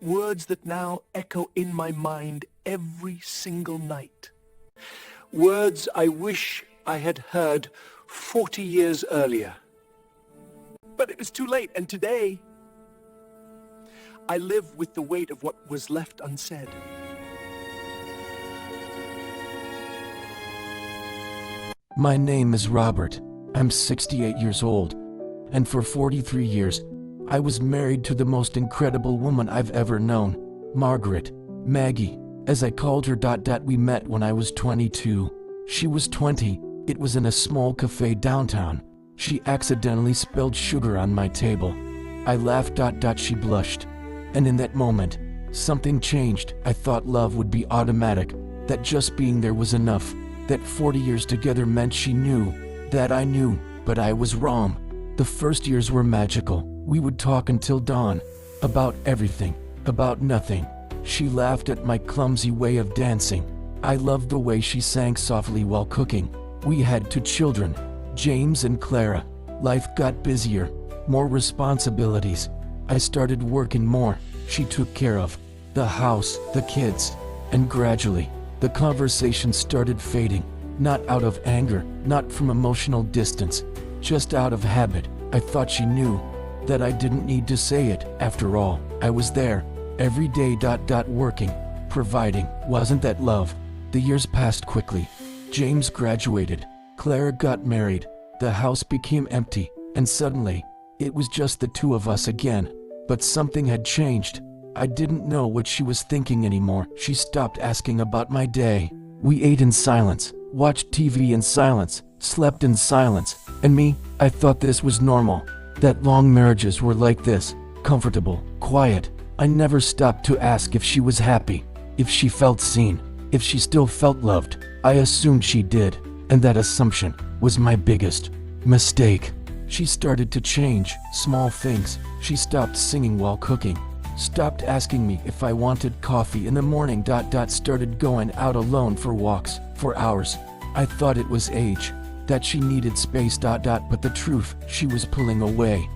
words that now echo in my mind every single night. Words I wish I had heard 40 years earlier. But it was too late, and today I live with the weight of what was left unsaid. My name is Robert. I'm 68 years old, and for 43 years, I was married to the most incredible woman I've ever known, Margaret, Maggie, as I called her. We met when I was 22. She was 20. It was in a small cafe downtown. She accidentally spilled sugar on my table. I laughed. She blushed. And in that moment, something changed. I thought love would be automatic, that just being there was enough, that 40 years together meant she knew, that I knew, but I was wrong. The first years were magical. We would talk until dawn, about everything, about nothing. She laughed at my clumsy way of dancing. I loved the way she sang softly while cooking. We had 2 children, James and Clara. Life got busier, more responsibilities. I started working more. She took care of the house, the kids, and gradually, the conversation started fading, not out of anger, not from emotional distance, just out of habit. I thought she knew that I didn't need to say it. After all, I was there, every day. Working, providing. Wasn't that love? The years passed quickly. James graduated. Clara got married. The house became empty, and suddenly, it was just the 2 of us again. But something had changed. I didn't know what she was thinking anymore. She stopped asking about my day. We ate in silence, watched TV in silence, slept in silence. And me, I thought this was normal. That long marriages were like this, comfortable, quiet. I never stopped to ask if she was happy, if she felt seen, if she still felt loved. I assumed she did, and that assumption was my biggest mistake. She started to change, small things. She stopped singing while cooking, stopped asking me if I wanted coffee in the morning. Started going out alone for walks, for hours. I thought it was age, that she needed space. But the truth, she was pulling away.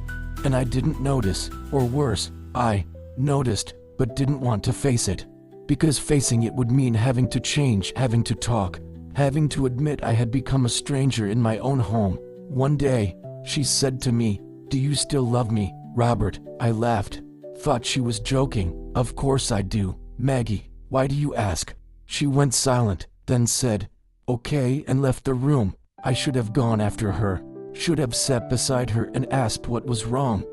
And I didn't notice, or worse, I noticed, but didn't want to face it. Because facing it would mean having to change, having to talk, having to admit I had become a stranger in my own home. One day, she said to me, "Do you still love me, Robert?" I laughed, thought she was joking. "Of course I do, Maggie. Why do you ask?" She went silent, then said, "Okay," and left the room. I should have gone after her, should have sat beside her and asked what was wrong.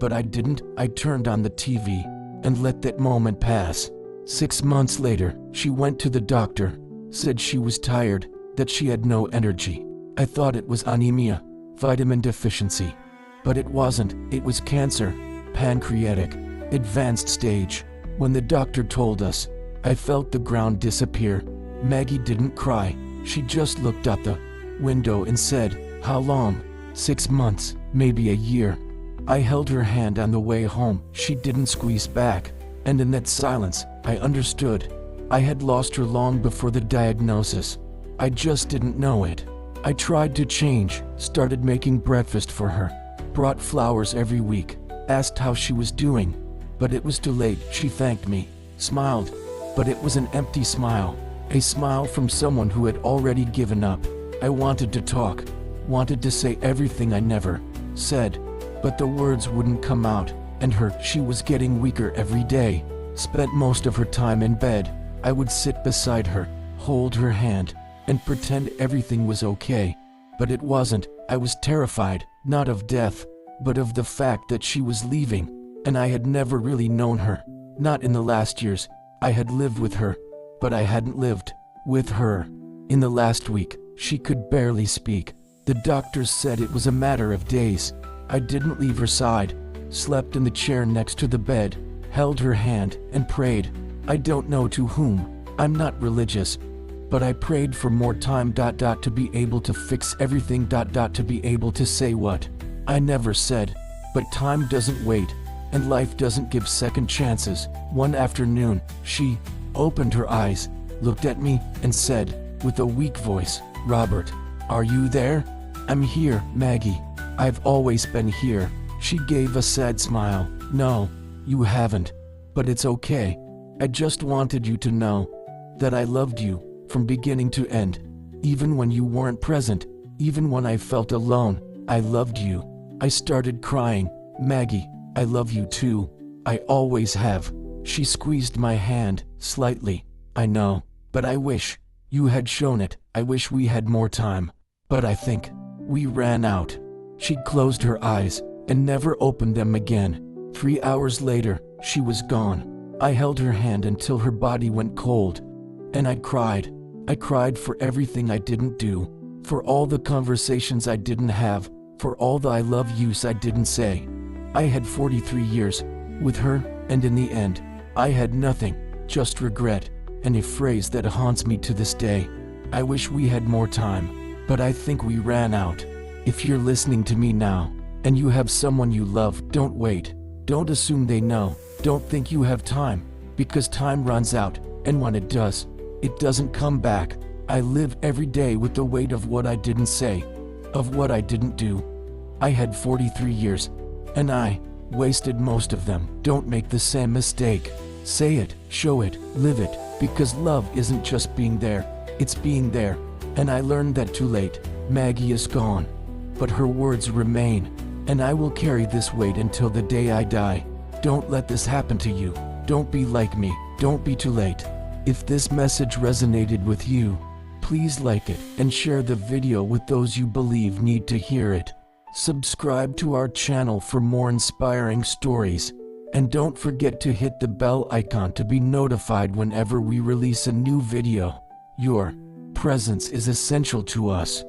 But I didn't. I turned on the TV and let that moment pass. 6 months later, she went to the doctor, said she was tired, that she had no energy. I thought it was anemia, vitamin deficiency. But it wasn't. It was cancer, pancreatic, advanced stage. When the doctor told us, I felt the ground disappear. Maggie didn't cry. She just looked out the window and said, "How long?" 6 months, maybe a year. I held her hand on the way home. She didn't squeeze back. And in that silence, I understood. I had lost her long before the diagnosis. I just didn't know it. I tried to change, started making breakfast for her, brought flowers every week, asked how she was doing. But it was too late. She thanked me, smiled, but it was an empty smile. A smile from someone who had already given up. I wanted to talk, wanted to say everything I never said, but the words wouldn't come out. And she was getting weaker every day. Spent most of her time in bed. I would sit beside her, hold her hand, and pretend everything was okay. But it wasn't. I was terrified, not of death, but of the fact that she was leaving. And I had never really known her. Not in the last years. I had lived with her, but I hadn't lived with her. In the last week, she could barely speak. The doctors said it was a matter of days. I didn't leave her side. Slept in the chair next to the bed, held her hand, and prayed. I don't know to whom. I'm not religious. But I prayed for more time. To be able to fix everything. To be able to say what I never said. But time doesn't wait, and life doesn't give second chances. One afternoon, she opened her eyes, looked at me, and said, with a weak voice, "Robert, are you there?" "I'm here, Maggie. I've always been here." She gave a sad smile. "No, you haven't. but it's okay. I just wanted you to know that I loved you from beginning to end. Even when you weren't present, even when I felt alone, I loved you. I started crying. Maggie, I love you too. I always have. She squeezed my hand slightly. I know, but I wish you had shown it. I wish we had more time. But I think we ran out. She closed her eyes and never opened them again. 3 hours later, she was gone. I held her hand until her body went cold. And I cried. I cried for everything I didn't do, for all the conversations I didn't have, for all the I love yous I didn't say. I had 43 years with her, and in the end, I had nothing, just regret, and a phrase that haunts me to this day. I wish we had more time, but I think we ran out. If you're listening to me now, and you have someone you love, don't wait. Don't assume they know. Don't think you have time, because time runs out, and when it does, it doesn't come back. I live every day with the weight of what I didn't say, of what I didn't do. I had 43 years, and I wasted most of them. Don't make the same mistake. Say it, show it, live it, because love isn't just being there, it's being there. And I learned that too late. Maggie is gone, but her words remain, and I will carry this weight until the day I die. Don't let this happen to you. Don't be like me. Don't be too late. If this message resonated with you, please like it and share the video with those you believe need to hear it. Subscribe to our channel for more inspiring stories. And don't forget to hit the bell icon to be notified whenever we release a new video. Your presence is essential to us.